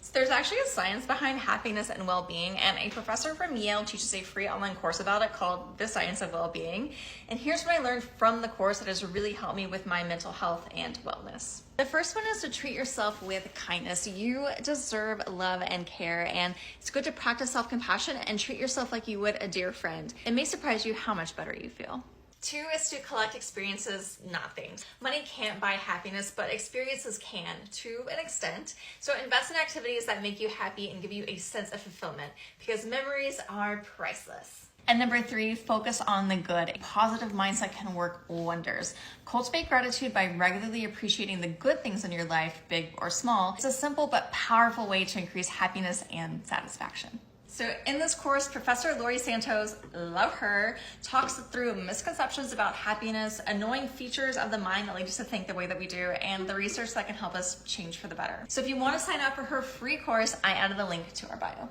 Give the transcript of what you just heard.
So there's actually a science behind happiness and well-being, and a professor from Yale teaches a free online course about it called The Science of Well-Being. And here's what I learned from the course that has really helped me with my mental health and wellness. The first one is to treat yourself with kindness. You deserve love and care, and it's good to practice self-compassion and treat yourself like you would a dear friend. It may surprise you how much better you feel. 2 is to collect experiences, not things. Money can't buy happiness, but experiences can, to an extent. So invest in activities that make you happy and give you a sense of fulfillment, because memories are priceless. And number 3, focus on the good. A positive mindset can work wonders. Cultivate gratitude by regularly appreciating the good things in your life, big or small. It's a simple but powerful way to increase happiness and satisfaction. So in this course, Professor Lori Santos, love her, talks through misconceptions about happiness, annoying features of the mind that lead us to think the way that we do, and the research that can help us change for the better. So if you want to sign up for her free course, I added the link to our bio.